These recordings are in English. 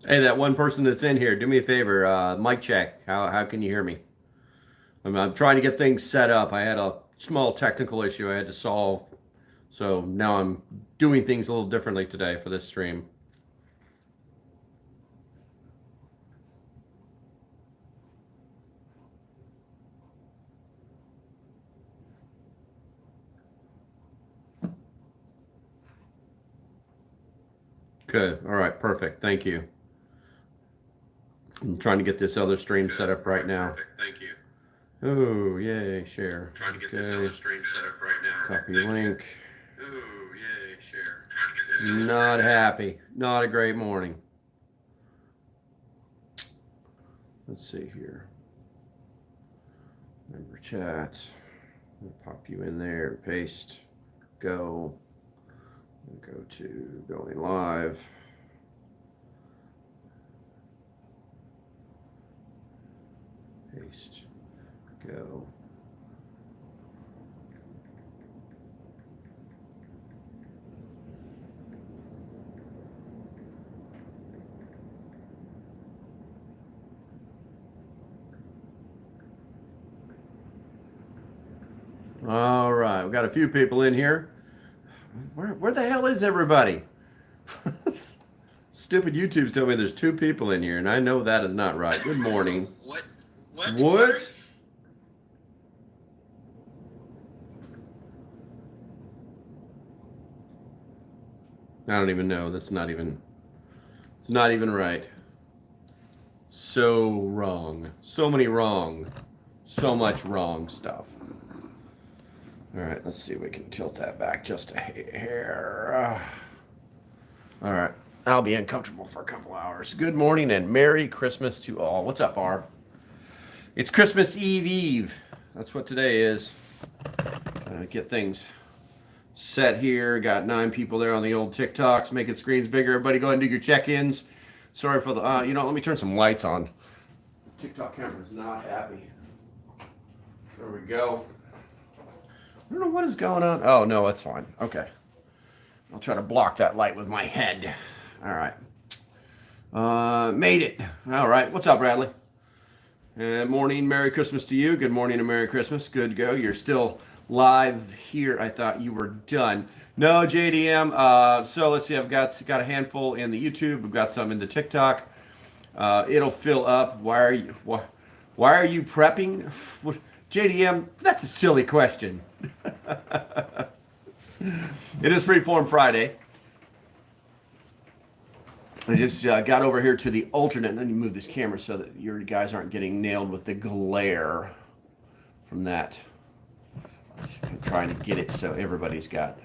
Hey, that one person that's in here, do me a favor. Mic check. How can you hear me? I'm trying to get things set up. I had a small technical issue I had to solve, so now I'm doing things a little differently today for this stream. Good. All right. Perfect. Thank you. I'm trying to get this other stream set up right now. Perfect. Thank you. Oh, yay, share. Trying to get this other stream set up right now. Copy link. Oh, yay, share. Trying to get this other Not happy. Not a great morning. Let's see here. Member chat. I'll pop you in there. Paste. Go. Go to going live. Paste. Go. All right, we've got a few people in here. Where the hell is everybody? Stupid YouTube's telling me there's 2 people in here, and I know that is not right. Good morning. What? What? I don't even know. It's not even right. So wrong. So many wrong. So much wrong stuff. All right, let's see if we can tilt that back just a hair. All right, I'll be uncomfortable for a couple hours. Good morning and Merry Christmas to all. What's up, Barb? It's Christmas Eve. That's what today is. Get things set here. Got 9 people there on the old TikToks, making screens bigger. Everybody go ahead and do your check-ins. Sorry for the, let me turn some lights on. TikTok camera's not happy. There we go. I don't know what is going on. Oh, no, it's fine. Okay. I'll try to block that light with my head. All right. Made it. All right. What's up, Bradley? Morning. Merry Christmas to you. Good morning and Merry Christmas. Good go. You're still live here. I thought you were done. No, JDM. So let's see. I've got a handful in the YouTube. I've got some in the TikTok. It'll fill up. Why are you prepping? JDM, that's a silly question. It is Freeform Friday. I just got over here to the alternate. Let me move this camera so that your guys aren't getting nailed with the glare from that. I'm trying to get it so everybody's got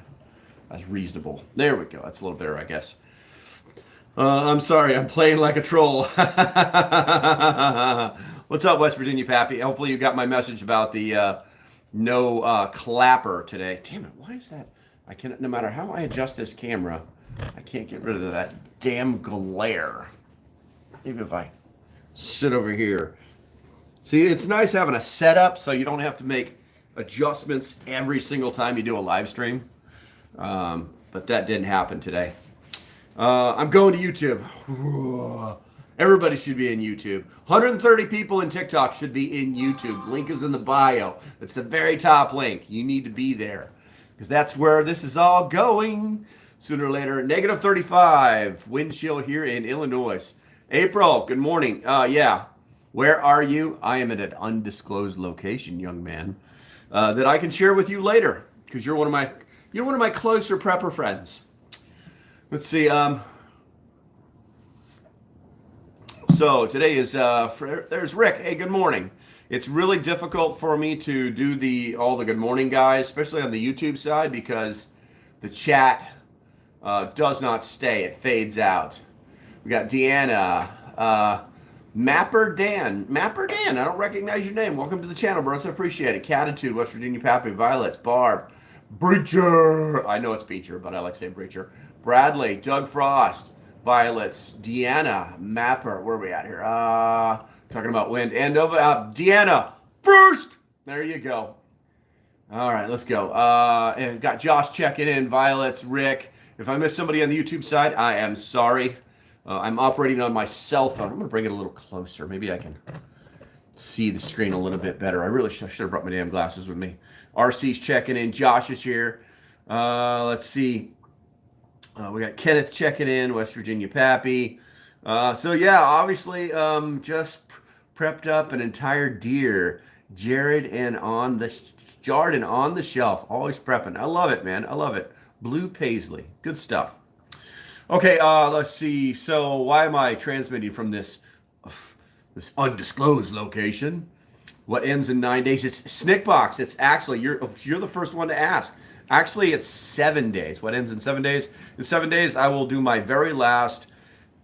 as reasonable. There we go. That's a little better, I guess. I'm sorry. I'm playing like a troll. What's up, West Virginia Pappy? Hopefully you got my message about the no clapper today. Damn it, why is that? I can't, no matter how I adjust this camera, I can't get rid of that damn glare. Even if I sit over here. See, it's nice having a setup so you don't have to make adjustments every single time you do a live stream. But that didn't happen today. I'm going to YouTube. Everybody should be in YouTube. 130 people in TikTok should be in YouTube. Link is in the bio. It's the very top link. You need to be there because that's where this is all going sooner or later. Negative 35 wind chill here in Illinois. April, good morning. Yeah. Where are you? I am at an undisclosed location, young man, that I can share with you later because you're one of my closer prepper friends. Let's see. So today is there's Rick. Hey, good morning. It's really difficult for me to do all the good morning guys, especially on the YouTube side, because the chat does not stay. It fades out. We got Deanna, Mapper Dan. I don't recognize your name. Welcome to the channel, bro. I appreciate it. Catitude, West Virginia Pappy, Violets, Barb, Breacher. I know it's Beecher, but I like saying Breacher. Bradley, Doug Frost, Violets, Deanna, Mapper. Where are we at here? Talking about wind. And Deanna first. There you go. All right, let's go. And got Josh checking in. Violets, Rick. If I missed somebody on the YouTube side, I am sorry. I'm operating on my cell phone. I'm going to bring it a little closer. Maybe I can see the screen a little bit better. I really should have brought my damn glasses with me. RC's checking in. Josh is here. Let's see. We got Kenneth checking in. West Virginia Pappy. So yeah, obviously just prepped up an entire deer. Jarred and on the shelf. Always prepping. I love it, man. I love it. Blue paisley. Good stuff. Okay, let's see. So why am I transmitting from this undisclosed location? What ends in 9 days? It's Snickbox. It's actually you're the first one to ask. Actually, it's 7 days. What ends in 7 days? In 7 days, I will do my very last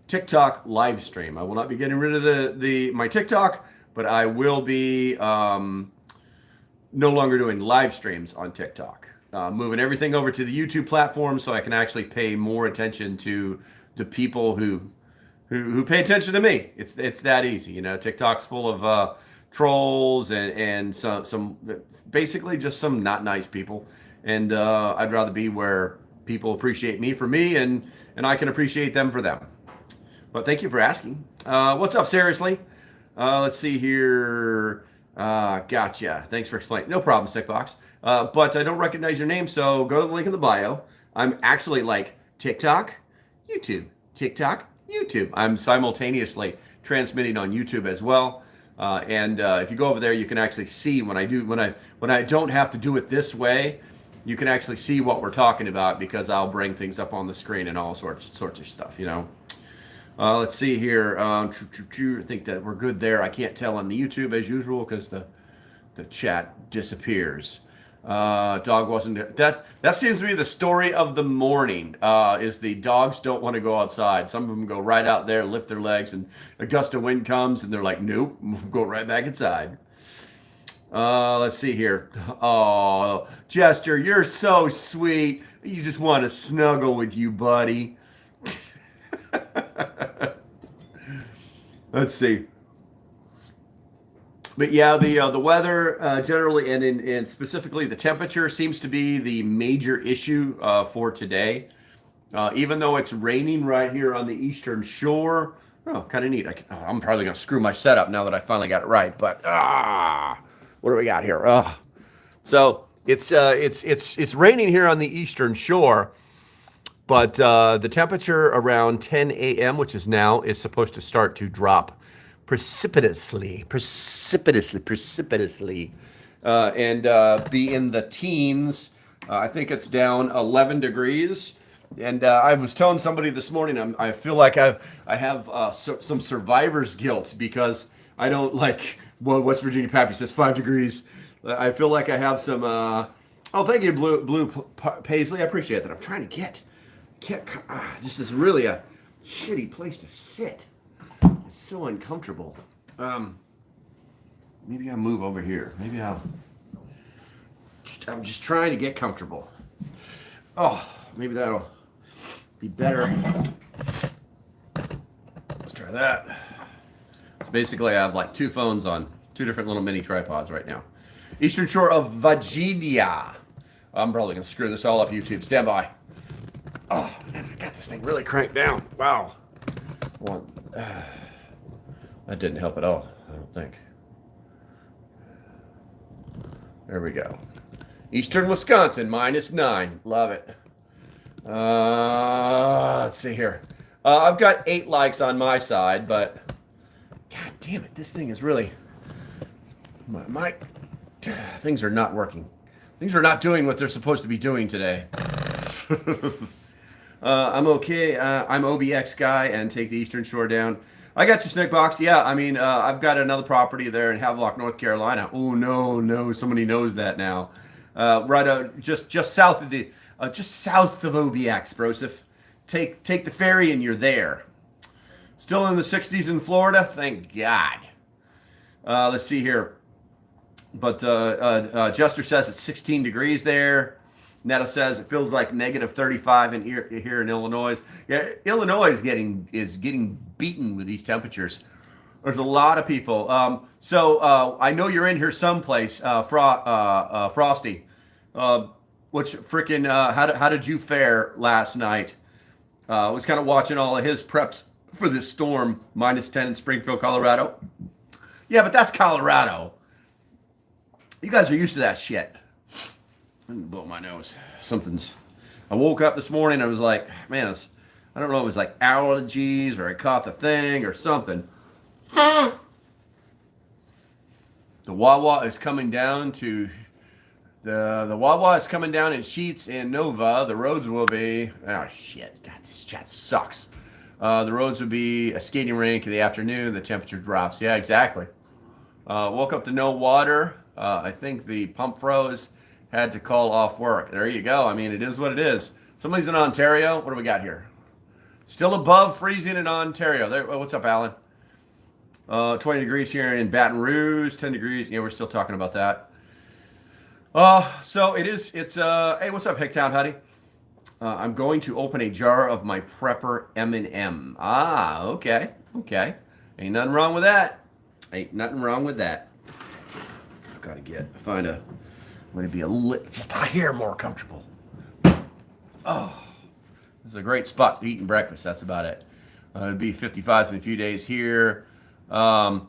TikTok live stream. I will not be getting rid of my TikTok, but I will be no longer doing live streams on TikTok. Moving everything over to the YouTube platform so I can actually pay more attention to the people who pay attention to me. It's that easy, you know. TikTok's full of trolls and some basically just some not nice people, and I'd rather be where people appreciate me for me and I can appreciate them for them. But thank you for asking. What's up, seriously? Let's see here. Gotcha. Thanks for explaining. No problem, Stickbox. But I don't recognize your name, so go to the link in the bio. I'm actually like TikTok, YouTube, TikTok, YouTube. I'm simultaneously transmitting on YouTube as well. And if you go over there, you can actually see when I don't have to do it this way, you can actually see what we're talking about because I'll bring things up on the screen and all sorts of stuff, you know. Let's see here. I think that we're good there. I can't tell on the YouTube as usual because the chat disappears. Dog wasn't that seems to be the story of the morning. Is the dogs don't want to go outside. Some of them go right out there, lift their legs, and a gust of wind comes, and they're like, nope, go right back inside. Let's see here. Oh, Jester, you're so sweet. You just want to snuggle with you, buddy. Let's see. But yeah, the weather generally and specifically the temperature seems to be the major issue for today. Even though it's raining right here on the eastern shore. Oh, kind of neat. I'm probably gonna screw my setup now that I finally got it right. But what do we got here? So it's raining here on the eastern shore. But the temperature around 10 a.m., which is now, is supposed to start to drop precipitously, and be in the teens. I think it's down 11 degrees. And I was telling somebody this morning, I feel like I have some survivor's guilt because I don't like, well, West Virginia Pappy says 5 degrees. I feel like I have some, oh, thank you, Blue Paisley. I appreciate that. I'm trying to get. This is really a shitty place to sit. It's so uncomfortable. Maybe I'll move over here. I'm just trying to get comfortable. Oh, maybe that'll be better. Let's try that. So basically, I have like two phones on two different little mini tripods right now. Eastern Shore of Virginia. I'm probably gonna screw this all up. YouTube, stand by. Oh, man, I got this thing really cranked down. Wow. That didn't help at all, I don't think. There we go. Eastern Wisconsin, -9. Love it. Let's see here. I've got 8 likes on my side, but God damn it, this thing is really... My things are not working. Things are not doing what they're supposed to be doing today. I'm okay. I'm OBX guy and take the Eastern Shore down. I got you, Snickbox. Yeah, I mean, I've got another property there in Havelock, North Carolina. Oh no, somebody knows that now. Right out, just south of the, just south of OBX, Broseph. Take the ferry and you're there. Still in the 60s in Florida, thank God. Let's see here. But Jester says it's 16 degrees there. Netta says it feels like -35 here in Illinois. Yeah, Illinois is getting beaten with these temperatures. There's a lot of people. So I know you're in here someplace, Frosty. Which freaking how did you fare last night? I was kind of watching all of his preps for this storm, -10 in Springfield, Colorado. Yeah, but that's Colorado. You guys are used to that shit. I'm blow my nose. I woke up this morning. I was like, man, I don't know. It was like allergies, or I caught the thing, or something. The Wawa is coming down to the Wawa is coming down in Sheets and Nova. The roads will be shit. God, this chat sucks. The roads will be a skating rink in the afternoon. The temperature drops. Yeah, exactly. Woke up to no water. I think the pump froze. Had to call off work. There you go. I mean, it is what it is. Somebody's in Ontario. What do we got here? Still above freezing in Ontario. There. What's up, Alan? 20 degrees here in Baton Rouge. 10 degrees. Yeah, we're still talking about that. So it is. It's Hey, what's up, Hicktown Huddy? I'm going to open a jar of my Prepper M&M. Ah, okay. Ain't nothing wrong with that. I've got to find a. I'm going to be just a hair more comfortable. Oh, this is a great spot to eat breakfast. That's about it. It'll be 55s in a few days here. So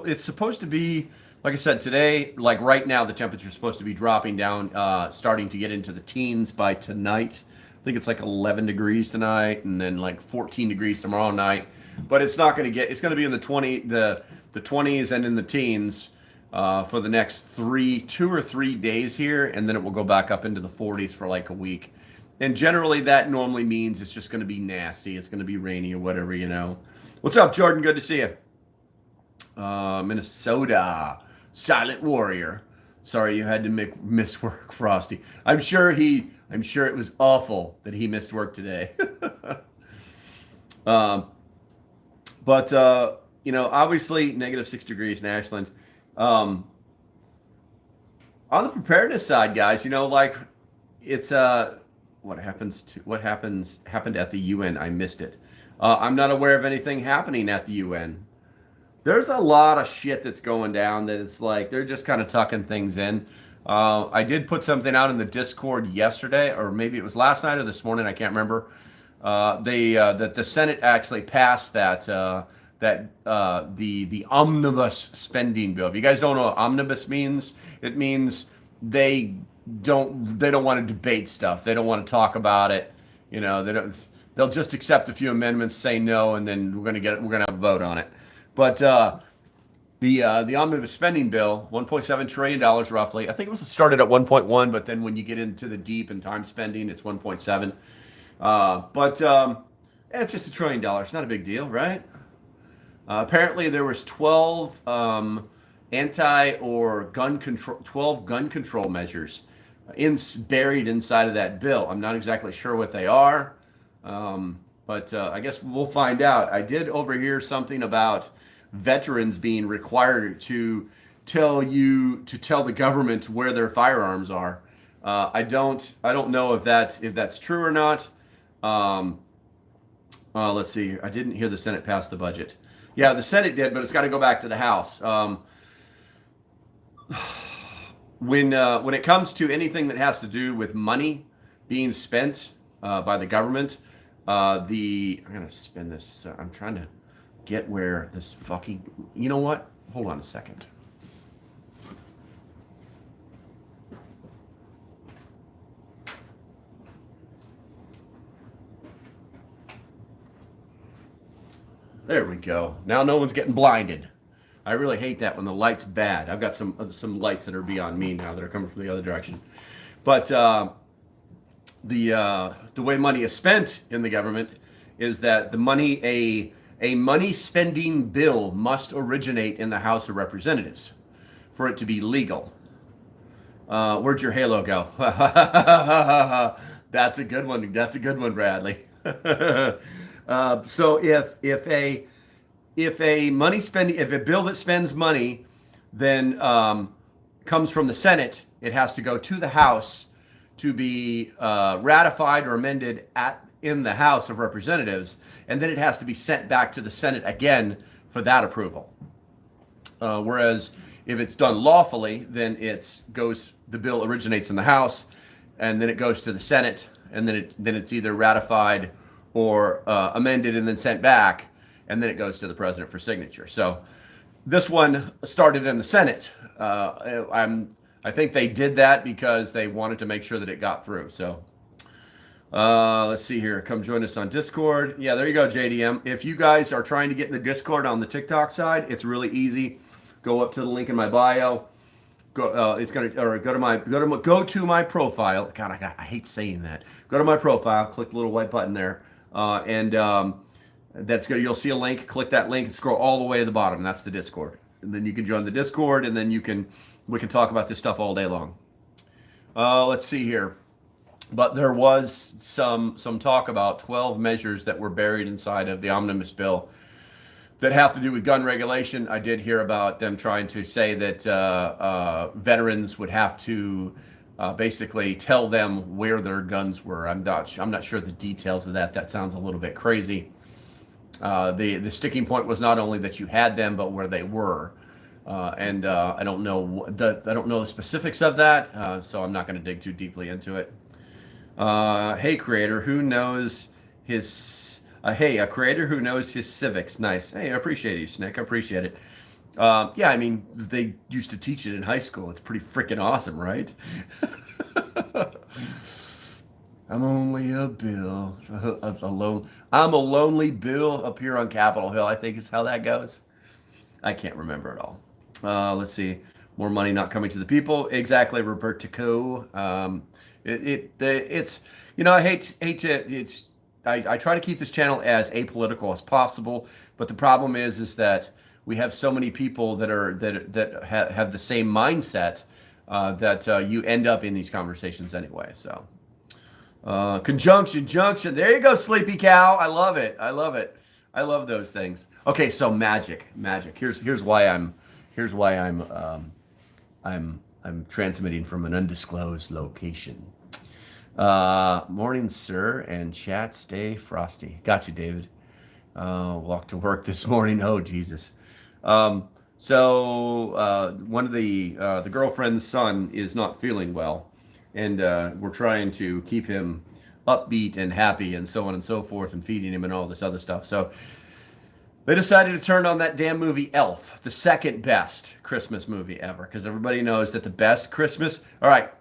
it's supposed to be, like I said, today, like right now, the temperature is supposed to be dropping down, starting to get into the teens by tonight. I think it's like 11 degrees tonight, and then like 14 degrees tomorrow night. But it's not going to it's going to be in the 20s and in the teens. For the next 2 or 3 days here, and then it will go back up into the 40s for like a week. And generally that normally means it's just going to be nasty. It's going to be rainy or whatever, you know. What's up, Jordan? Good to see you. Minnesota. Silent Warrior. Sorry you had to miss work, Frosty. I'm sure it was awful that he missed work today. Obviously -6 degrees in Ashland. On the preparedness side, guys, it's what happened at the UN. I missed it. I'm not aware of anything happening at the UN. There's a lot of shit that's going down that it's like they're just kind of tucking things in. I did put something out in the Discord yesterday, or maybe it was last night or this morning. I can't remember. That the Senate actually passed the omnibus spending bill. If you guys don't know what omnibus means, it means they don't want to debate stuff. They don't want to talk about it. They'll just accept a few amendments, say no, and then we're gonna have a vote on it. But the omnibus spending bill, $1.7 trillion roughly. I think it was started at 1.1, but then when you get into the deep and time spending, it's 1.7. It's just $1 trillion. It's not a big deal, right? Apparently, there was 12 gun control measures buried inside of that bill. I'm not exactly sure what they are, but I guess we'll find out. I did overhear something about veterans being required to tell the government where their firearms are. I don't know if that's true or not. Let's see. I didn't hear the Senate pass the budget. Yeah, the Senate did, but it's got to go back to the House. When it comes to anything that has to do with money being spent by the government, I'm gonna spin this. I'm trying to get where this fucking. You know what? Hold on a second. There we go. Now no one's getting blinded. I really hate that when the light's bad. I've got some lights that are beyond me now that are coming from the other direction. But the way money is spent in the government is that the money a money spending bill must originate in the House of Representatives for it to be legal. Where'd your halo go? That's a good one. That's a good one, Bradley. So if a bill that spends money then comes from the Senate, it has to go to the House to be ratified or amended in the House of Representatives, and then it has to be sent back to the Senate again for that approval. Whereas if it's done lawfully, then the bill originates in the House, and then it goes to the Senate, and then it's either ratified or amended and then sent back, and then it goes to the president for signature. So this one started in the Senate. I think they did that because they wanted to make sure that it got through. So let's see here. Come join us on Discord. Yeah, there you go, JDM. If you guys are trying to get in the Discord on the TikTok side, it's really easy. Go up to the link in my bio. Go to my profile. God, I hate saying that. Go to my profile. Click the little white button there, and that's good. You'll see a link. Click that link and scroll all the way to the bottom. That's the Discord, and then you can join the Discord, and then we can talk about this stuff all day long. Let's see here. But there was some talk about 12 measures that were buried inside of the omnibus bill that have to do with gun regulation. I did hear about them trying to say that veterans would have to basically tell them where their guns were. I'm not sure the details of that. That sounds a little bit crazy. The sticking point was not only that you had them, but where they were. And I don't know the specifics of that, so I'm not going to dig too deeply into it. Hey, creator who knows his a creator who knows his civics. Nice. Hey, I appreciate you, Snick. I appreciate it. Yeah, I mean, they used to teach it in high school. It's pretty freaking awesome, right? I'm only a Bill. I'm a lonely Bill up here on Capitol Hill, I think is how that goes. I can't remember it all. Let's see. More money not coming to the people. Exactly, Roberto. It's I hate to I try to keep this channel as apolitical as possible, but the problem is that we have so many people that have the same mindset that you end up in these conversations anyway. So conjunction, junction. There you go, Sleepy Cow. I love it. I love those things. Okay, so magic. Here's why I'm transmitting from an undisclosed location. Morning, sir, and chat. Stay frosty. Got you, David. Walked to work this morning. Oh, Jesus. So one of the girlfriend's son is not feeling well, and we're trying to keep him upbeat and happy and so on and so forth, and feeding him and all this other stuff. So they decided to turn on that damn movie Elf, the second best Christmas movie ever, because everybody knows that the best Christmas. All right,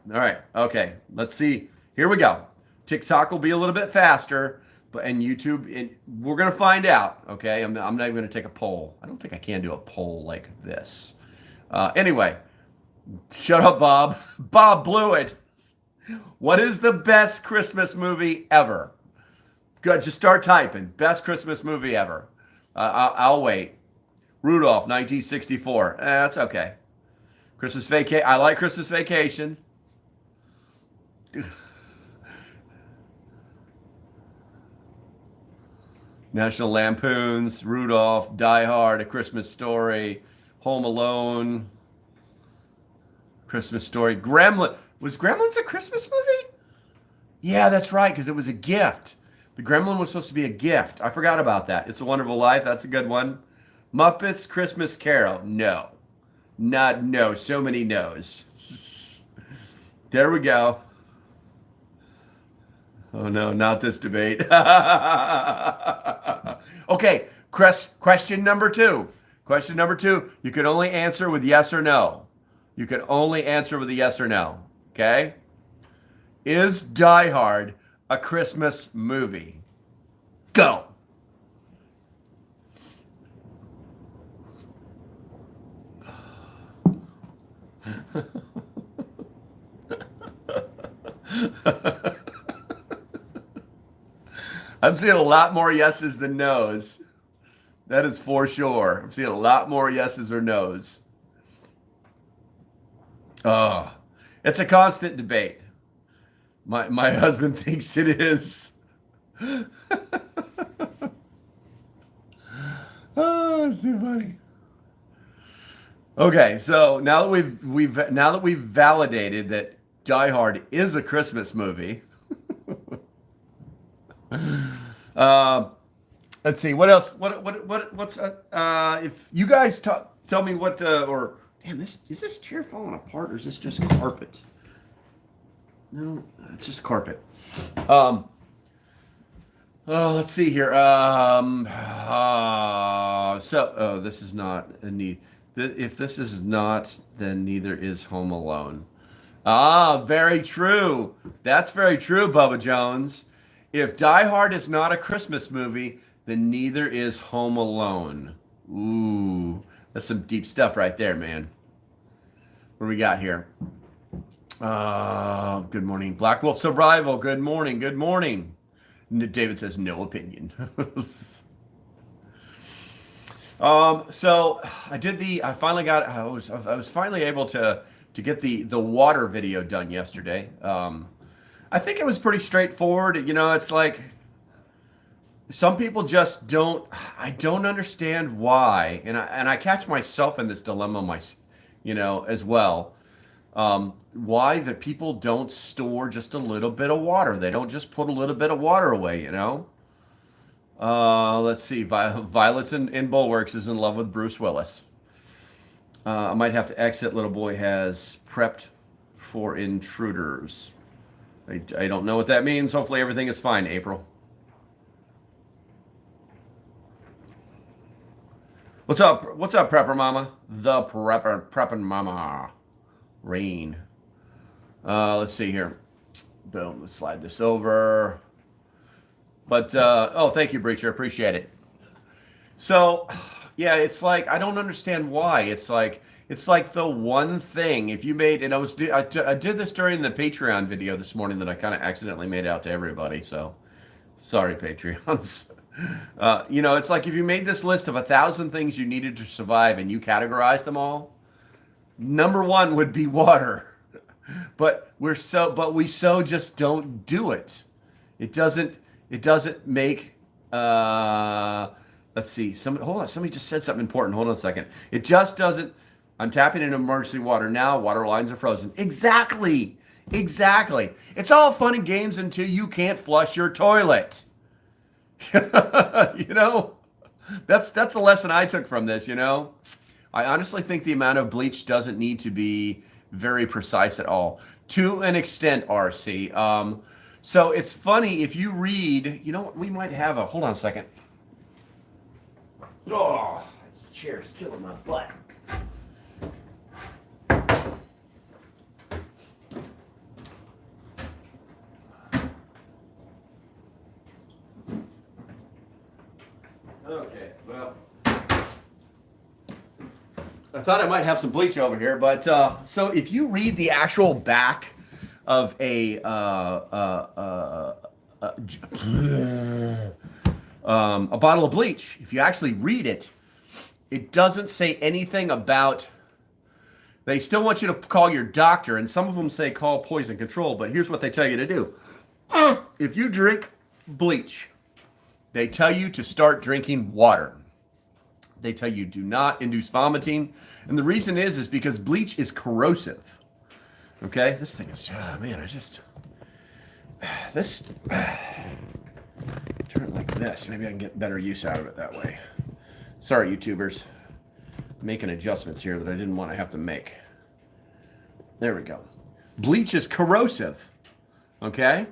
okay. Let's see. Here we go. TikTok will be a little bit faster, and YouTube, we're gonna find out. Okay, I'm not even gonna take a poll. I don't think I can do a poll like this. Anyway, shut up, Bob. Bob blew it. What is the best Christmas movie ever? Good. Just start typing. Best Christmas movie ever. I'll wait. Rudolph, 1964. That's okay. Christmas Vacation. I like Christmas Vacation. National Lampoons, Rudolph, Die Hard, A Christmas Story, Home Alone, Christmas Story, Gremlin. Was Gremlins a Christmas movie? Yeah, that's right, because it was a gift. The Gremlin was supposed to be a gift. I forgot about that. It's a Wonderful Life. That's a good one. Muppets Christmas Carol. No. Not no. So many no's. There we go. Oh, no, not this debate. Okay, question number two. Question number two. You can only answer with yes or no. You can only answer with a yes or no. Okay? Is Die Hard a Christmas movie? Go. I'm seeing a lot more yeses than nos. That is for sure. I'm seeing a lot more yeses or nos. Oh, it's a constant debate. My husband thinks it is. Oh, it's too funny. Okay, so now that we've validated that Die Hard is a Christmas movie. Let's see what else. What's if you guys tell me what or damn, is this chair falling apart or is this just carpet? No, it's just carpet. Oh, let's see here. This is not a need. If this is not, then neither is Home Alone. Ah, very true. That's very true, Bubba Jones. If Die Hard is not a Christmas movie, then neither is Home Alone. Ooh, that's some deep stuff right there, man. What do we got here? Good morning, Black Wolf Survival. Good morning. Good morning. David says no opinion. So I finally got. I was finally able to get the water video done yesterday. I think it was pretty straightforward. You know, it's like some people just don't. I don't understand why, and I catch myself in this dilemma, as well. Why the people don't store just a little bit of water? They don't just put a little bit of water away, you know. Let's see. Violets in Bulwarks is in love with Bruce Willis. I might have to exit. Little boy has prepped for intruders. I don't know what that means. Hopefully everything is fine, April. What's up? What's up, Prepper Mama? The Preppin' Mama. Rain. Let's see here. Boom. Let's slide this over. But, thank you, Breacher. Appreciate it. So, yeah, it's like, I don't understand why. It's like the one thing, if you made, and I did this during the Patreon video this morning that I kind of accidentally made out to everybody. So, sorry, Patreons. It's like if you made this list of 1,000 things you needed to survive and you categorized them all, number one would be water. But we just don't do it. It doesn't make let's see. Hold on. Somebody just said something important. Hold on a second. It just doesn't. I'm tapping into emergency water now. Water lines are frozen. Exactly. It's all fun and games until you can't flush your toilet. You know? That's the lesson I took from this, you know? I honestly think the amount of bleach doesn't need to be very precise at all. To an extent, RC. So it's funny if you read, you know what, we might have hold on a second. Oh, this chair's killing my butt. Okay, well, I thought I might have some bleach over here, but so if you read the actual back of a bottle of bleach, if you actually read it, it doesn't say anything about. They still want you to call your doctor, and some of them say call poison control, but here's what they tell you to do. If you drink bleach, they tell you to start drinking water. They tell you do not induce vomiting. And the reason is because bleach is corrosive. Okay? This thing is, this, turn it like this. Maybe I can get better use out of it that way. Sorry, YouTubers. Making adjustments here that I didn't want to have to make. There we go. Bleach is corrosive. Okay?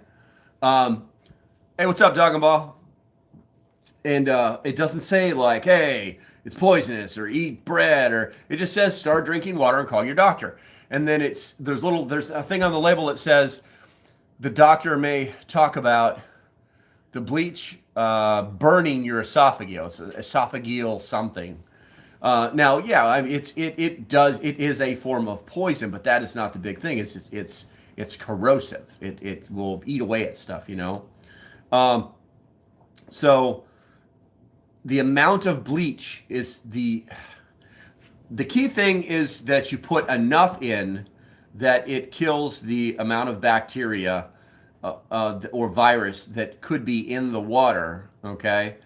Hey, what's up, Dog and Ball? And it doesn't say like, hey, it's poisonous or eat bread, or it just says start drinking water and call your doctor. And then there's a thing on the label that says the doctor may talk about the bleach burning your esophageal something. Now, yeah, I mean, it is a form of poison, but that is not the big thing. It's corrosive. It will eat away at stuff, you know. So the amount of bleach is the key thing is that you put enough in that it kills the amount of bacteria or virus that could be in the water, okay,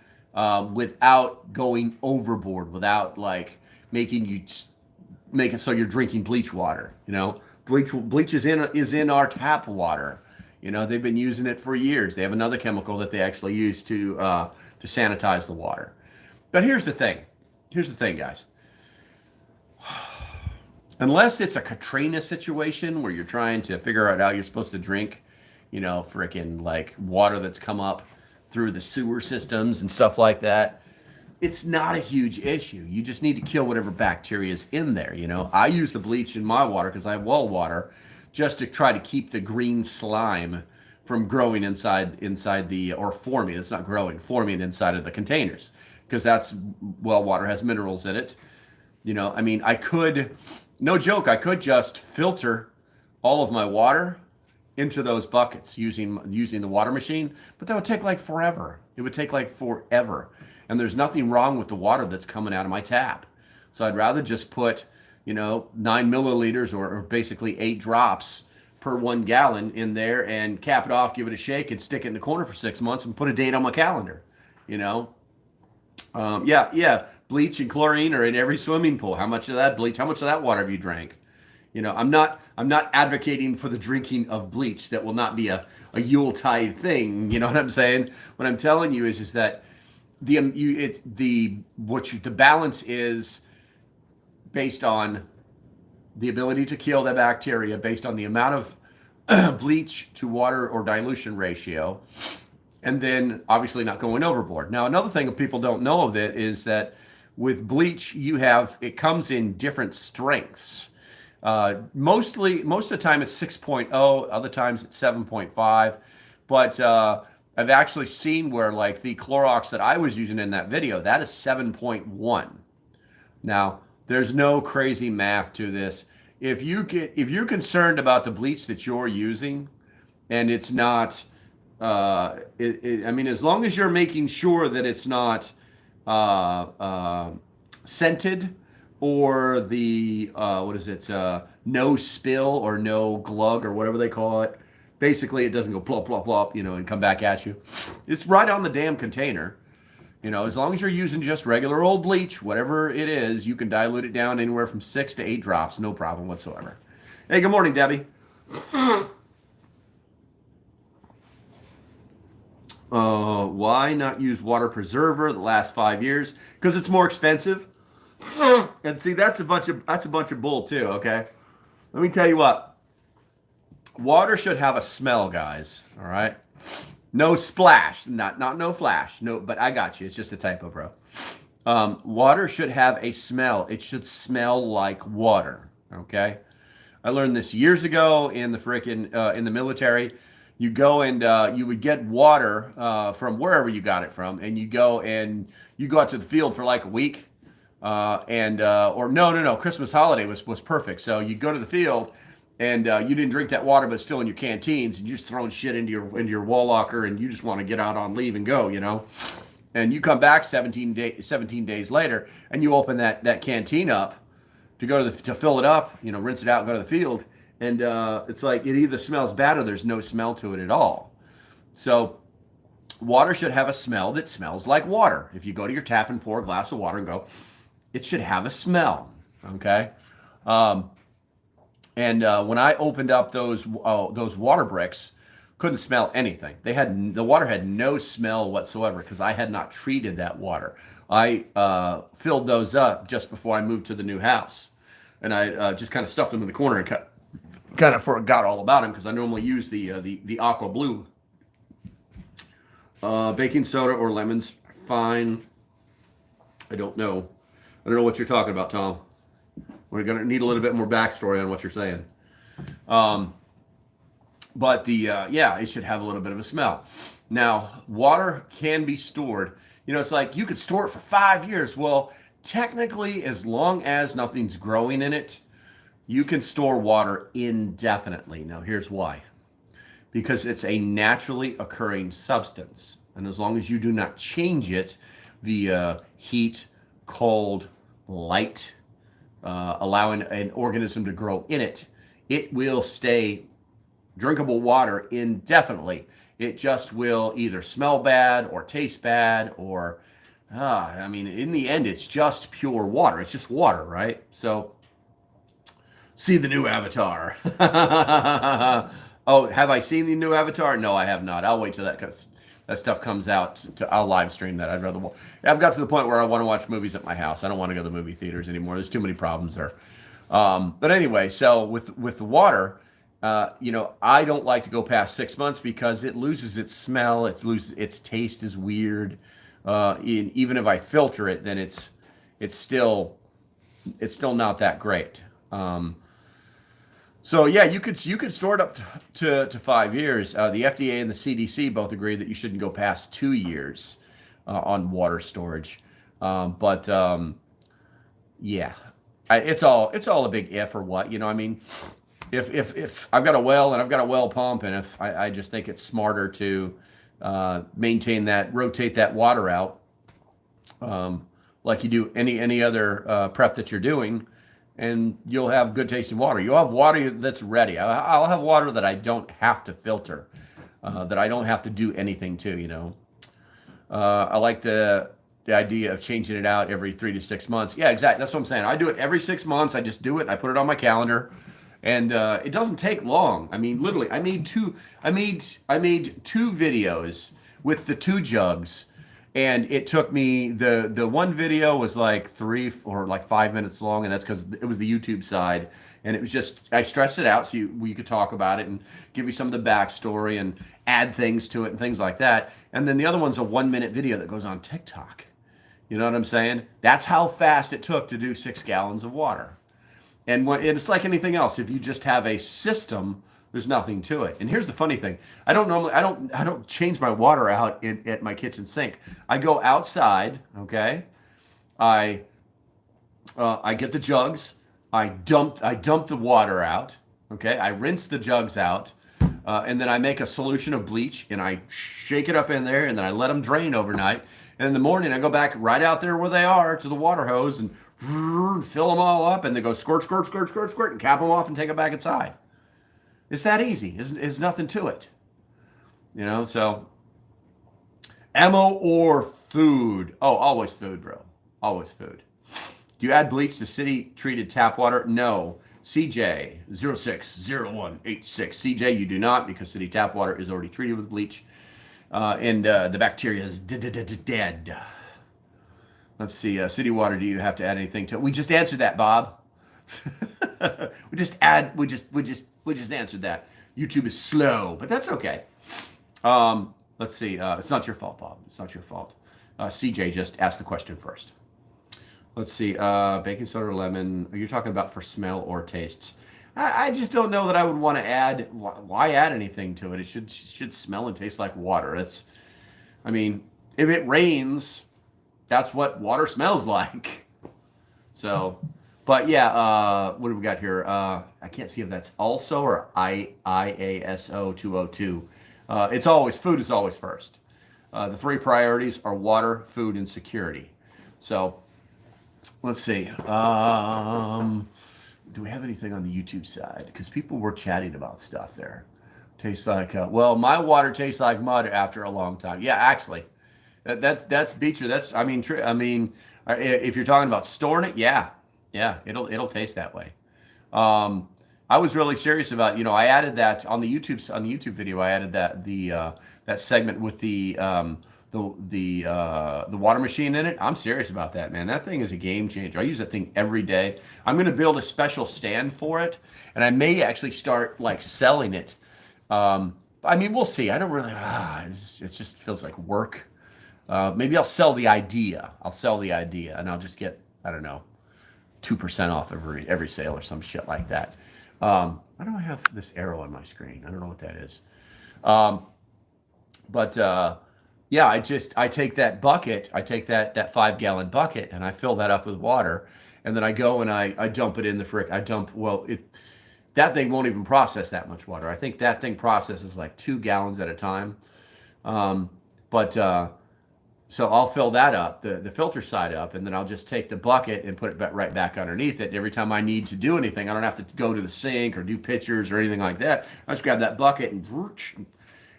without going overboard, without like make it so you're drinking bleach water. You know, bleach is in our tap water. You know, they've been using it for years. They have another chemical that they actually use to sanitize the water. But here's the thing. Guys. Unless it's a Katrina situation where you're trying to figure out how you're supposed to drink, you know, frickin' like water that's come up through the sewer systems and stuff like that. It's not a huge issue. You just need to kill whatever bacteria is in there. I use the bleach in my water because I have well water, just to try to keep the green slime from growing inside the, or forming. It's not growing, forming inside of the containers, because that's, well water has minerals in it. I could, no joke, I could just filter all of my water into those buckets using the water machine, but that would take like forever. It would take like forever. And there's nothing wrong with the water that's coming out of my tap. So I'd rather just put, 9 milliliters or basically 8 drops per 1 gallon in there and cap it off, give it a shake, and stick it in the corner for 6 months and put a date on my calendar. Bleach and chlorine are in every swimming pool. How much of that bleach? How much of that water have you drank? I'm not advocating for the drinking of bleach. That will not be a Yuletide thing. You know what I'm saying? What I'm telling you is that the balance is based on the ability to kill the bacteria, based on the amount of bleach to water or dilution ratio, and then obviously not going overboard. Now, another thing that people don't know of it is that with bleach, it comes in different strengths. Most of the time it's 6.0, other times it's 7.5, but I've actually seen where, like, the Clorox that I was using in that video, that is 7.1. Now, there's no crazy math to this. If you're concerned about the bleach that you're using, and it's not, as long as you're making sure that it's not scented, or the no spill or no glug or whatever they call it. Basically, it doesn't go plop plop plop, and come back at you. It's right on the damn container. As long as you're using just regular old bleach, whatever it is, you can dilute it down anywhere from 6 to 8 drops, no problem whatsoever. Hey, good morning, Debbie. Why not use water preserver the last 5 years? Because it's more expensive. And see, that's a bunch of bull too. Okay, let me tell you what. Water should have a smell, guys. All right, no splash, not no flash. No, but I got you. It's just a typo, bro. Water should have a smell. It should smell like water. Okay, I learned this years ago in the military. You go and you would get water from wherever you got it from, and you go out to the field for like a week. Christmas holiday was perfect. So you go to the field, and you didn't drink that water, but it's still in your canteens, and you're just throwing shit into your wall locker, and you just want to get out on leave and go, And you come back 17 days later, and you open that canteen up to fill it up, rinse it out, and go to the field, and it's like it either smells bad or there's no smell to it at all. So water should have a smell that smells like water. If you go to your tap and pour a glass of water and go, it should have a smell, okay? When I opened up those water bricks, couldn't smell anything. The water had no smell whatsoever because I had not treated that water. I filled those up just before I moved to the new house, and I just kind of stuffed them in the corner and kind of forgot all about them because I normally use the aqua blue. Baking soda or lemons, fine. I don't know what you're talking about, Tom. We're going to need a little bit more backstory on what you're saying. But it should have a little bit of a smell. Now, water can be stored. It's like you could store it for 5 years. Well, technically, as long as nothing's growing in it, you can store water indefinitely. Now, here's why. Because it's a naturally occurring substance. And as long as you do not change it via heat, cold, light, allowing an organism to grow in it, it will stay drinkable water indefinitely. It just will either smell bad or taste bad or, in the end, it's just pure water. It's just water, right? So, see the new Avatar. Oh, have I seen the new Avatar? No, I have not. I'll wait till that stuff comes out. I'll live stream that. I've got to the point where I want to watch movies at my house. I don't want to go to the movie theaters anymore. There's too many problems there. But anyway, so with the water, I don't like to go past 6 months because it loses its smell. It loses its taste is weird. Even if I filter it, then it's still it's still not that great. So yeah, you could store it up to 5 years. The FDA and the CDC both agree that you shouldn't go past 2 years on water storage. But yeah, it's all a big if or what. I mean, if I've got a well and I've got a well pump, and if I just think it's smarter to rotate that water out, like you do any other prep that you're doing, and you'll have good tasting water. You'll have water that's ready. I'll have water that I don't have to filter, that I don't have to do anything to. I like the idea of changing it out every 3 to 6 months. Yeah, exactly. That's what I'm saying. I do it every 6 months. I just do it. I put it on my calendar, and it doesn't take long. I mean, literally, I made two videos with the two jugs, and it took me the one video was like 3 or like 5 minutes long, and that's because it was the YouTube side, and it was just I stretched it out so you could talk about it and give you some of the backstory and add things to it and things like that. And then the other one's a 1 minute video that goes on TikTok. You know what I'm saying? That's how fast it took to do 6 gallons of water. And it's like anything else. If you just have a system, there's nothing to it. And here's the funny thing: I don't change my water out at my kitchen sink. I go outside. Okay, I I get the jugs. I dump the water out. Okay, I rinse the jugs out, and then I make a solution of bleach and I shake it up in there, and then I let them drain overnight. And in the morning, I go back right out there where they are to the water hose and fill them all up, and they go squirt, squirt, squirt, squirt, squirt, and cap them off and take it back inside. It's that easy. It's nothing to it. So ammo or food? Oh, always food, bro. Always food. Do you add bleach to city treated tap water? No. CJ 060186. CJ, you do not, because city tap water is already treated with bleach, and the bacteria is dead. Let's see. City water, do you have to add anything to it? We just answered that, Bob. We just answered that. YouTube is slow, but that's okay. Let's see. It's not your fault, Bob. It's not your fault. CJ just asked the question first. Let's see. Baking soda or lemon? Are you talking about for smell or tastes? I just don't know that I would want to add. Why add anything to it? It should smell and taste like water. I mean, if it rains, that's what water smells like. So, but yeah, what do we got here? I can't see if that's also or IASO 202. It's always food is always first. The three priorities are water, food, and security. So, let's see. Do we have anything on the YouTube side? Because people were chatting about stuff there. Tastes like well, my water tastes like mud after a long time. Yeah, actually, that's Beecher. If you're talking about storing it, yeah, it'll taste that way. I was really serious about, I added that on the YouTube video. I added that segment with the water machine in it. I'm serious about that, man. That thing is a game changer. I use that thing every day. I'm going to build a special stand for it, and I may actually start like selling it. We'll see. I don't really. It just feels like work. Maybe I'll sell the idea. And I'll just get, I don't know, 2% off every sale or some shit like that. Why do I have this arrow on my screen? I don't know what that is. Yeah, I take that bucket, I take that 5 gallon bucket, and I fill that up with water, and then I go and I dump it in the frick. That thing won't even process that much water. I think that thing processes like 2 gallons at a time. So I'll fill that up, the filter side up, and then I'll just take the bucket and put it right back underneath it. Every time I need to do anything, I don't have to go to the sink or do pictures or anything like that. I just grab that bucket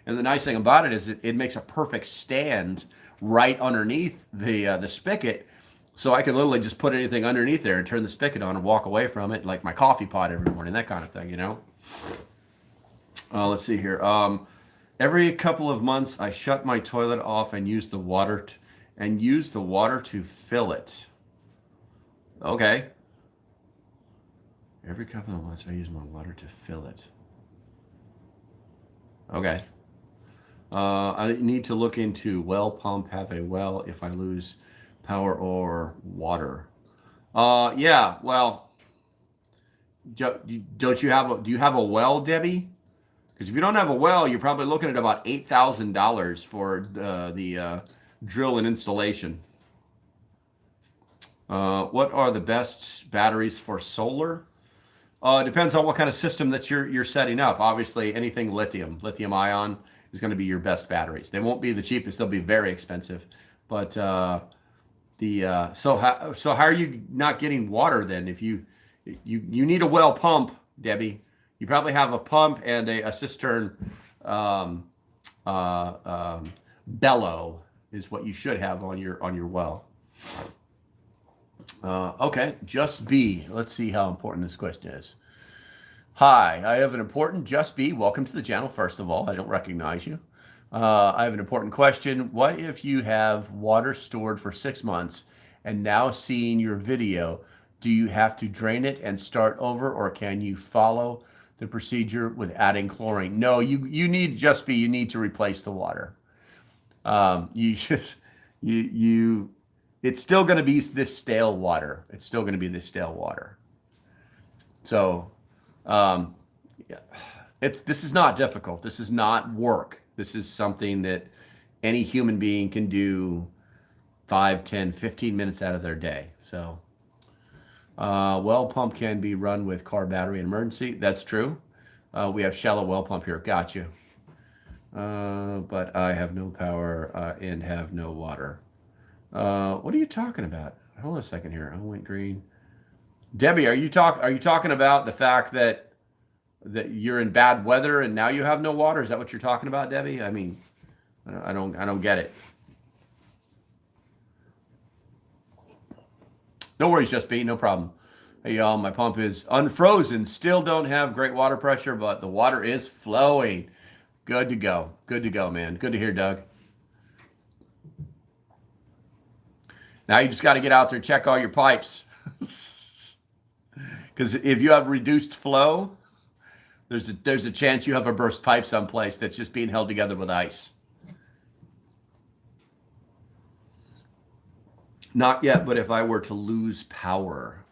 and the nice thing about it is it makes a perfect stand right underneath the spigot, so I can literally just put anything underneath there and turn the spigot on and walk away from it, like my coffee pot every morning, that kind of thing, Let's see here. Every couple of months, I shut my toilet off and use the water to fill it. Okay. Every couple of months, I use my water to fill it. Okay. I need to look into well pump, have a well if I lose power or water. Yeah, well, don't you have do you have a well, Debbie? Because if you don't have a well, you're probably looking at about $8,000 for the drill and installation. What are the best batteries for solar? It depends on what kind of system that you're setting up. Obviously, anything lithium ion is going to be your best batteries. They won't be the cheapest; they'll be very expensive. But so how are you not getting water then? If you need a well pump, Debbie, you probably have a pump and a cistern um, bellow is what you should have on your well. Okay, just B. Let's see how important this question is. Hi, I have an important Just B. Welcome to the channel, first of all. I don't recognize you. I have an important question. What if you have water stored for 6 months and now seeing your video, do you have to drain it and start over, or can you follow the procedure with adding chlorine? No, you need Just B. You need to replace the water. You just you it's still going to be this stale water. It's still going to be this stale water. So, yeah, this is not difficult. This is not work. This is something that any human being can do 5, 10, 15 minutes out of their day. So, well pump can be run with car battery in emergency. That's true. We have shallow well pump here. Gotcha. But I have no power and have no water. What are you talking about? Hold on a second here. I went green. Debbie, are you talking about the fact that you're in bad weather and now you have no water? Is that what you're talking about, Debbie? I mean, I don't get it. No worries, Just B, no problem. Hey y'all, my pump is unfrozen. Still don't have great water pressure, but the water is flowing. Good to go. Good to go, man. Good to hear, Doug. Now you just got to get out there, check all your pipes. Because if you have reduced flow, there's a chance you have a burst pipe someplace that's just being held together with ice. Not yet, but if I were to lose power.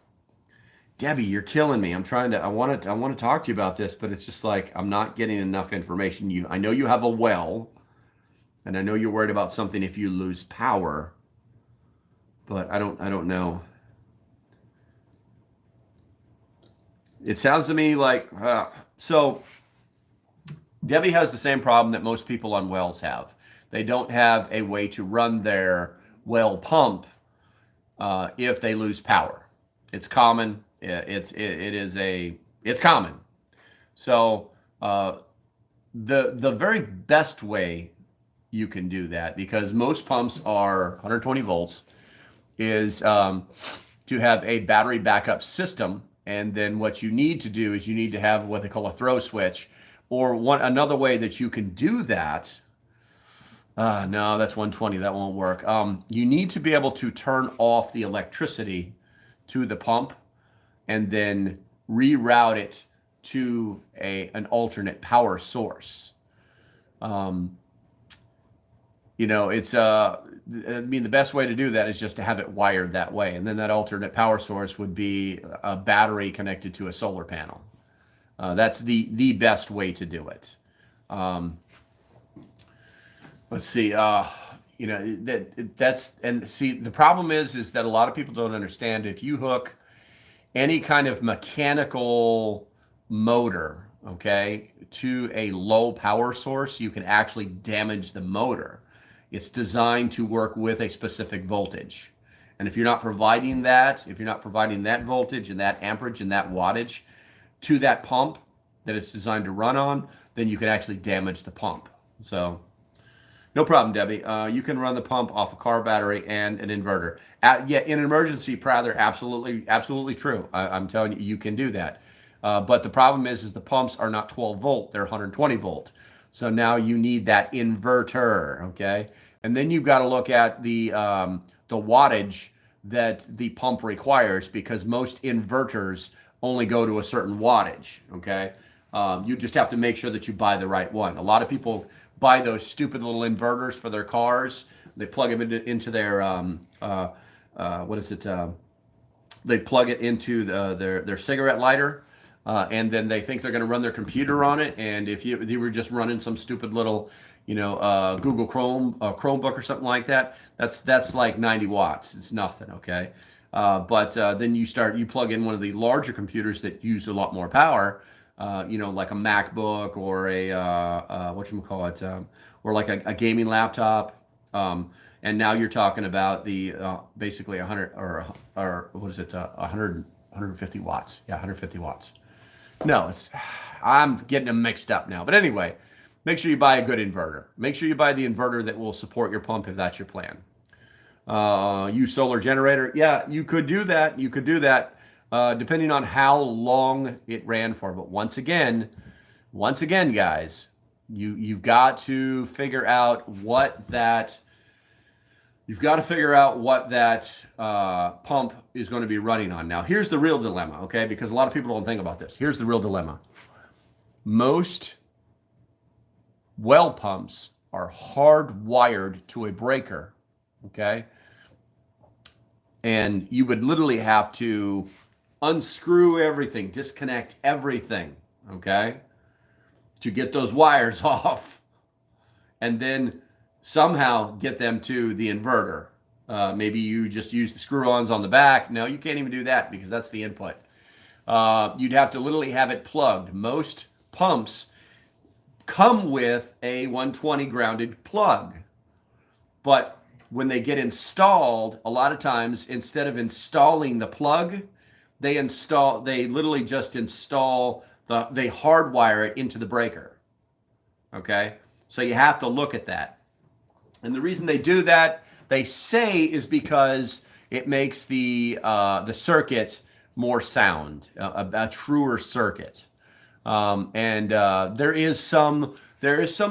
Debbie, you're killing me. I want to talk to you about this, but it's just like I'm not getting enough information. I know you have a well, and I know you're worried about something if you lose power. But I don't know. It sounds to me like so Debbie has the same problem that most people on wells have. They don't have a way to run their well pump if they lose power. It's common. It's common. So the very best way you can do that, because most pumps are 120 volts, is to have a battery backup system. And then what you need to do is you need to have what they call a throw switch, or another way that you can do that. No, that's 120. That won't work. You need to be able to turn off the electricity to the pump and then reroute it to an alternate power source. It's the best way to do that is just to have it wired that way, and then that alternate power source would be a battery connected to a solar panel. That's the best way to do it. Let's see. The problem is that a lot of people don't understand, if you hook any kind of mechanical motor, okay, to a low power source, you can actually damage the motor. It's designed to work with a specific voltage. And if you're not providing that voltage and that amperage and that wattage to that pump that it's designed to run on, then you can actually damage the pump. So no problem, Debbie. You can run the pump off a car battery and an inverter. In an emergency, Prather, absolutely true. I'm telling you, you can do that. But the problem is the pumps are not 12 volt; they're 120 volt. So now you need that inverter, okay? And then you've got to look at the wattage that the pump requires, because most inverters only go to a certain wattage, okay? You just have to make sure that you buy the right one. A lot of people buy those stupid little inverters for their cars. They plug them into their what is it? They plug it into their cigarette lighter, and then they think they're going to run their computer on it. And if you were just running some stupid little, Google Chrome Chromebook or something like that, that's like 90 watts. It's nothing, okay? But then you plug in one of the larger computers that use a lot more power, like a MacBook or a whatchamacallit, or like a gaming laptop. And now you're talking about the basically 100 or what is it, 100, 150 watts. Yeah, 150 watts. No, I'm getting them mixed up now. But anyway, make sure you buy a good inverter. Make sure you buy the inverter that will support your pump if that's your plan. Use solar generator. Yeah, you could do that. You could do that depending on how long it ran for. But once again, guys, you've got to figure out what that pump is going to be running on. Now, here's the real dilemma, okay? Because a lot of people don't think about this. Here's the real dilemma. Most well pumps are hardwired to a breaker, okay? And you would literally have to unscrew everything, disconnect everything, okay, to get those wires off, and then somehow get them to the inverter. Maybe you just use the screw-ons on the back. No, you can't even do that because that's the input. You'd have to literally have it plugged. Most pumps come with a 120 grounded plug, but when they get installed, a lot of times instead of installing the plug, they literally just install they hardwire it into the breaker. Okay, so you have to look at that. And the reason they do that, they say, is because it makes the circuit more sound, a truer circuit. And there is some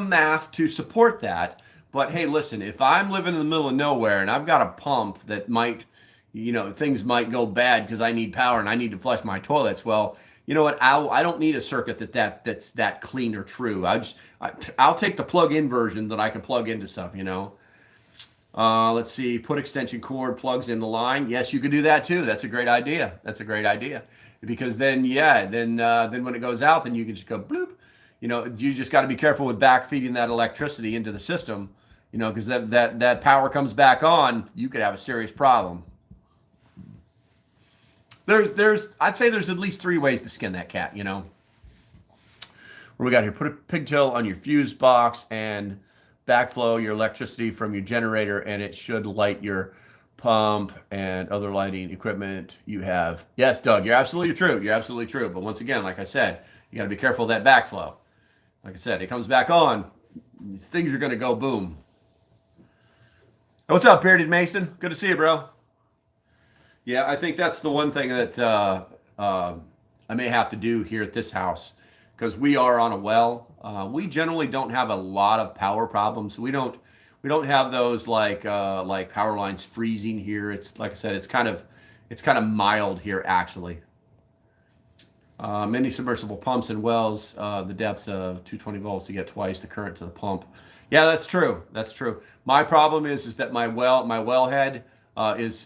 math to support that. But hey, listen, if I'm living in the middle of nowhere and I've got a pump that might, things might go bad because I need power and I need to flush my toilets. Well, you know what? I don't need a circuit that's that clean or true. I'll take the plug-in version that I can plug into stuff. Let's see. Put extension cord plugs in the line. Yes, you could do that too. That's a great idea. Because then when it goes out, then you can just go bloop. You just got to be careful with backfeeding that electricity into the system. Because that power comes back on, you could have a serious problem. I'd say there's at least 3 ways to skin that cat. What we got here? Put a pigtail on your fuse box and backflow your electricity from your generator, and it should light your pump and other lighting equipment you have. Yes, Doug, you're absolutely true. But once again, like I said, you got to be careful of that backflow. Like I said, it comes back on, things are going to go boom. What's up, Bearded Mason? Good to see you, bro. Yeah, I think that's the one thing that I may have to do here at this house, because we are on a well. We generally don't have a lot of power problems. We don't have those like power lines freezing here. It's like I said, it's kind of mild here actually. Many submersible pumps and wells, the depths of 220 volts to get twice the current to the pump. Yeah, that's true. My problem is that my wellhead is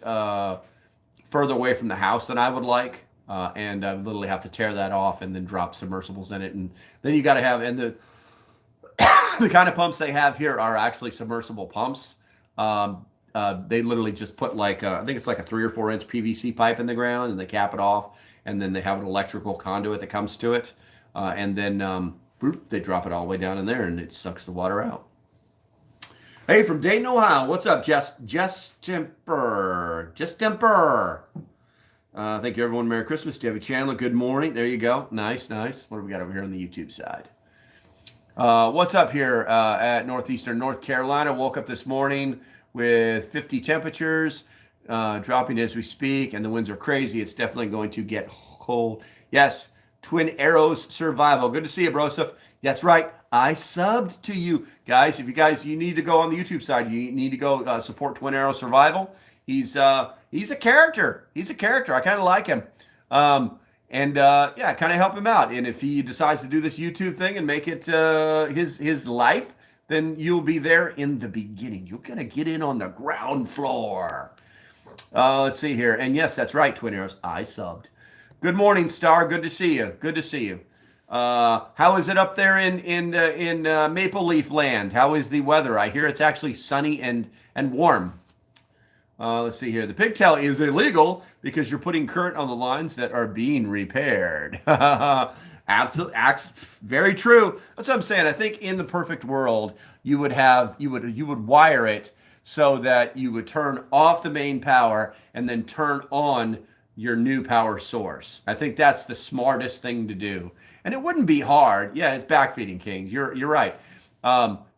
further away from the house than I would like, and I literally have to tear that off and then drop submersibles in it, and then you got to have, and the the kind of pumps they have here are actually submersible pumps. They literally just put I think it's like a 3 or 4 inch PVC pipe in the ground, and they cap it off, and then they have an electrical conduit that comes to it, and then they drop it all the way down in there, and it sucks the water out. Hey, from Dayton, Ohio, what's up, Jess Temper? Thank you, everyone. Merry Christmas. Do you have a channel? Good morning. There you go. Nice. What do we got over here on the YouTube side? What's up here at northeastern North Carolina? Woke up this morning with 50 temperatures, dropping as we speak, and the winds are crazy. It's definitely going to get cold. Yes, Twin Arrows Survival. Good to see you, Broseph. That's right. I subbed to you guys. If you need to go on the YouTube side, you need to go support Twin Arrow Survival. He's a character. I kind of like him. and yeah, kind of help him out. And if he decides to do this YouTube thing and make it his life, then you'll be there in the beginning. You're gonna get in on the ground floor. Let's see here. And yes, that's right, Twin Arrows. I subbed. Good morning, Star. Good to see you. Good to see you. How is it up there in Maple Leaf Land? How is the weather? I hear it's actually sunny and warm. Let's see here. The pigtail is illegal because you're putting current on the lines that are being repaired. Absolutely, very true. That's what I'm saying. I think in the perfect world, you would wire it so that you would turn off the main power and then turn on your new power source. I think that's the smartest thing to do. And it wouldn't be hard. Yeah, it's backfeeding, Kings. You're right.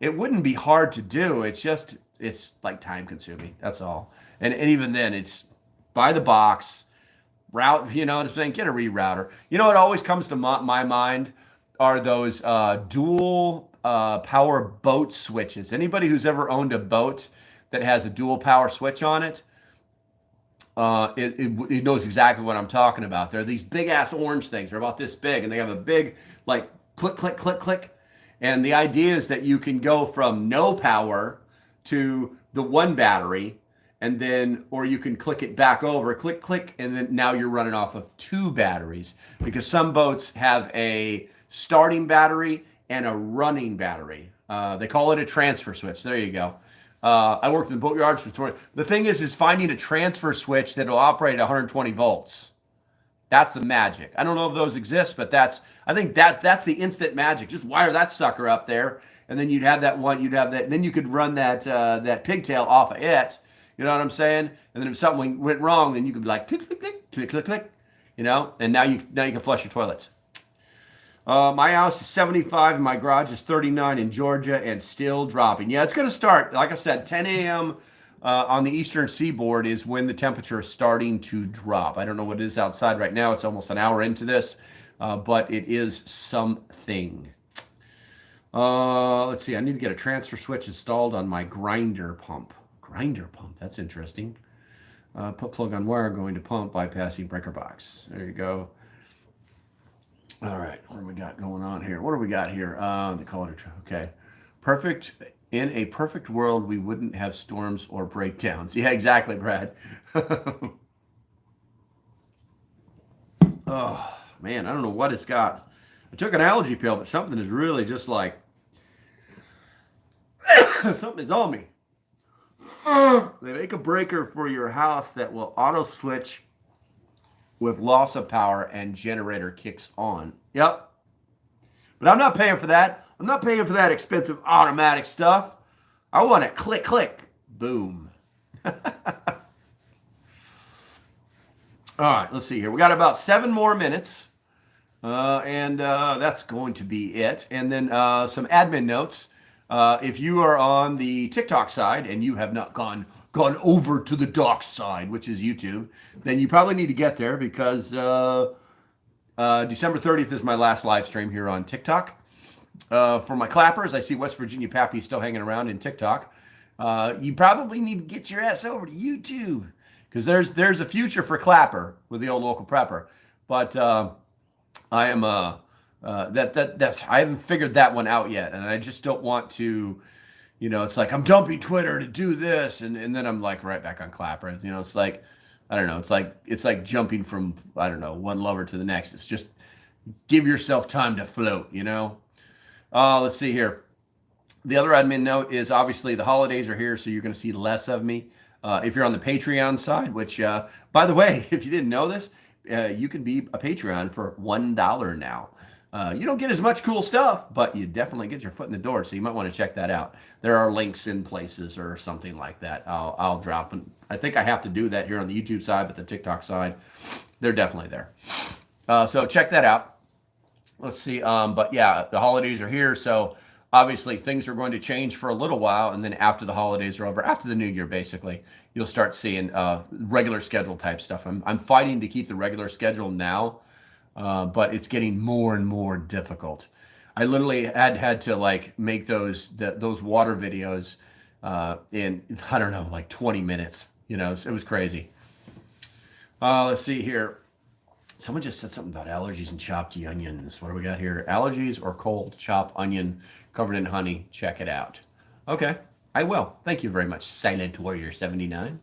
It wouldn't be hard to do. It's like time consuming. That's all. And even then, it's by the box route. You know what I'm saying? Get a rerouter. You know what always comes to my mind are those dual power boat switches. Anybody who's ever owned a boat that has a dual power switch on it, it knows exactly what I'm talking about. They're these big ass orange things. They're about this big, and they have a big like click, click, click, click. And the idea is that you can go from no power to the one battery, and then, or you can click it back over, click, click, and then now you're running off of two batteries, because some boats have a starting battery and a running battery. They call it a transfer switch. There you go. I worked in the boatyards for 20. The thing is finding a transfer switch that will operate at 120 volts. That's the magic. I don't know if those exist, but I think that's the instant magic. Just wire that sucker up there, and then you'd have that one. You'd have that. Then you could run that pigtail off of it. You know what I'm saying? And then if something went wrong, then you could be like click, click, click, click, click, click. You know, and now you can flush your toilets. My house is 75 and my garage is 39 in Georgia and still dropping. Yeah, it's going to start. Like I said, 10 a.m. On the eastern seaboard is when the temperature is starting to drop. I don't know what it is outside right now. It's almost an hour into this, but it is something. Let's see. I need to get a transfer switch installed on my grinder pump. Grinder pump. That's interesting. Put plug on wire going to pump, bypassing breaker box. There you go. All right, what do we got going on here? What do we got here? They call it okay. Perfect. In a perfect world, we wouldn't have storms or breakdowns. Yeah, exactly, Brad. Oh, man, I don't know what it's got. I took an allergy pill, but something is really just like, something is on me. They make a breaker for your house that will auto switch with loss of power and generator kicks on. Yep. But I'm not paying for that. I'm not paying for that expensive automatic stuff. I want it click, click, boom. All right, let's see here. We got about 7 more minutes. And that's going to be it. And then some admin notes. If you are on the TikTok side and you have not gone over to the doc side, which is YouTube, then you probably need to get there, because December 30th is my last live stream here on TikTok. For my clappers, I see West Virginia Pappy still hanging around in TikTok. You probably need to get your ass over to YouTube, because there's a future for clapper with the old local prepper. But I am that's I haven't figured that one out yet, and I just don't want to. You know, it's like I'm dumping Twitter to do this, and then I'm like right back on clapper. You know, it's like, I don't know. It's like jumping from, I don't know, one lover to the next. It's just give yourself time to float. You know. Let's see here. The other admin note is obviously the holidays are here, so you're going to see less of me. If you're on the Patreon side, which, by the way, if you didn't know this, you can be a Patreon for $1 now. You don't get as much cool stuff, but you definitely get your foot in the door, so you might want to check that out. There are links in places or something like that. I'll drop, and I think I have to do that here on the YouTube side, but the TikTok side, they're definitely there. So check that out. Let's see. But yeah, the holidays are here, so obviously things are going to change for a little while, and then after the holidays are over, after the new year, basically, you'll start seeing regular schedule type stuff. I'm fighting to keep the regular schedule now. But it's getting more and more difficult. I literally had to like make those water videos in, I don't know, like 20 minutes. You know, it was crazy. Let's see here. Someone just said something about allergies and chopped onions. What do we got here? Allergies or cold chopped onion covered in honey. Check it out. Okay, I will. Thank you very much, Silent Warrior 79.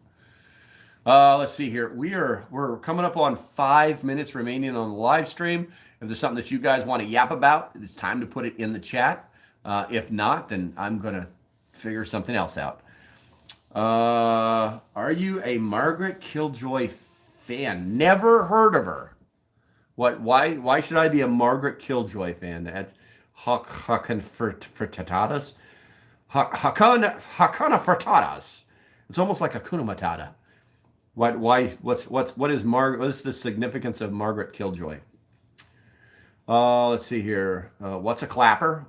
Let's see here. We're coming up on 5 minutes remaining on the live stream. If there's something that you guys want to yap about, it's time to put it in the chat. If not, then I'm gonna figure something else out. Are you a Margaret Killjoy fan? Never heard of her. What? Why should I be a Margaret Killjoy fan? At Hakana Frittatas? Hakana Frittatas. It's almost like Hakuna Matata. What is the significance of Margaret Killjoy? Let's see here. What's a clapper?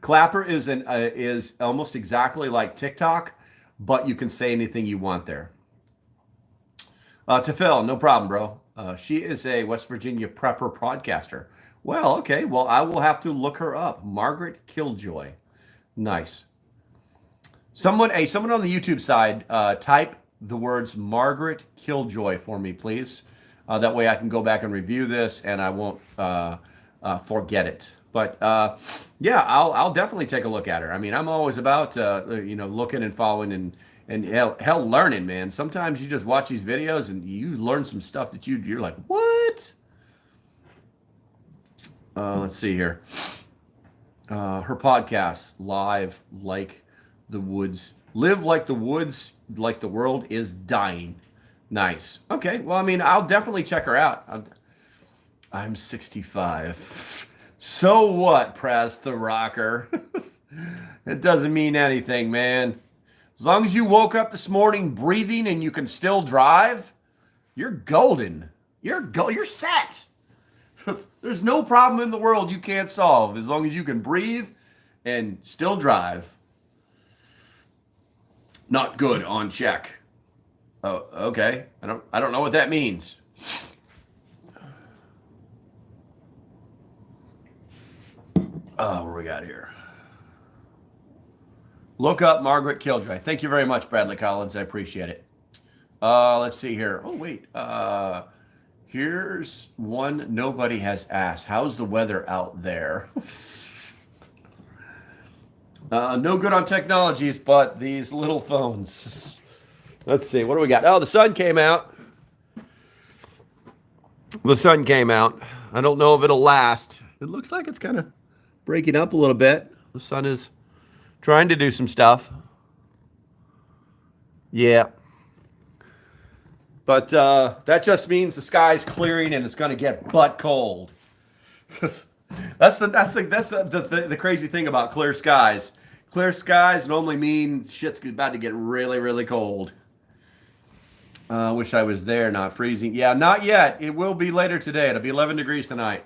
Clapper is almost exactly like TikTok, but you can say anything you want there. Tefil, no problem, bro. She is a West Virginia prepper podcaster. Well, okay. Well, I will have to look her up. Margaret Killjoy. Nice. Someone on the YouTube side, type the words Margaret Killjoy for me, please. That way I can go back and review this and I won't forget it. But yeah, I'll definitely take a look at her. I mean, I'm always about looking and following and hell learning, man. Sometimes you just watch these videos and you learn some stuff that you're like, what? Let's see here. Her podcast, Live Like the Woods. Live like the woods, like the world is dying. Nice. Okay. Well, I mean, I'll definitely check her out. I'm 65. So what, Praz the Rocker? It doesn't mean anything, man. As long as you woke up this morning breathing and you can still drive, you're golden. You're set. There's no problem in the world you can't solve as long as you can breathe and still drive. Not good on check. Oh, okay. I don't know what that means. What do we got here? Look up Margaret Killjoy. Thank you very much, Bradley Collins. I appreciate it. Let's see here. Oh, wait. Here's one nobody has asked. How's the weather out there? No good on technologies, but these little phones. Let's see. What do we got? Oh, the sun came out. The sun came out. I don't know if it'll last. It looks like it's kind of breaking up a little bit. The sun is trying to do some stuff. Yeah. But that just means the sky's clearing and it's going to get butt cold. That's the crazy thing about clear skies. Clear skies normally mean shit's about to get really, really cold. Wish I was there, not freezing. Yeah, not yet. It will be later today. It'll be 11 degrees tonight.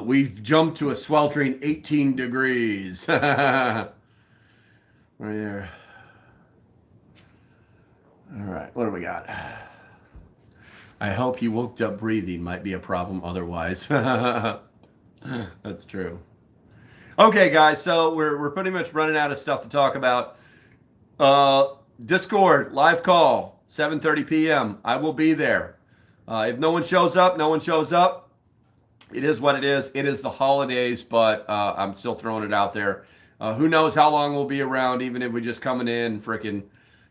We've jumped to a sweltering 18 degrees. Right there. All right, what do we got? I hope you woke up breathing. Might be a problem otherwise. That's true. Okay, guys, so we're pretty much running out of stuff to talk about. Discord, live call, 7:30 p.m. I will be there. If no one shows up, no one shows up. It is what it is. It is the holidays, but I'm still throwing it out there. Who knows how long we'll be around, even if we're just coming in, freaking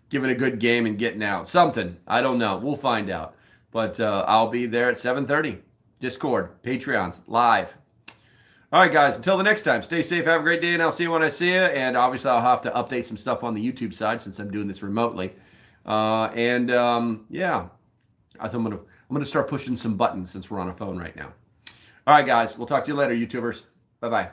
giving a good game and getting out. Something. I don't know. We'll find out. But I'll be there at 7:30. Discord, Patreons, live. All right, guys. Until the next time, stay safe. Have a great day, and I'll see you when I see you. And obviously, I'll have to update some stuff on the YouTube side since I'm doing this remotely. Yeah, I'm gonna start pushing some buttons since we're on a phone right now. All right, guys. We'll talk to you later, YouTubers. Bye-bye.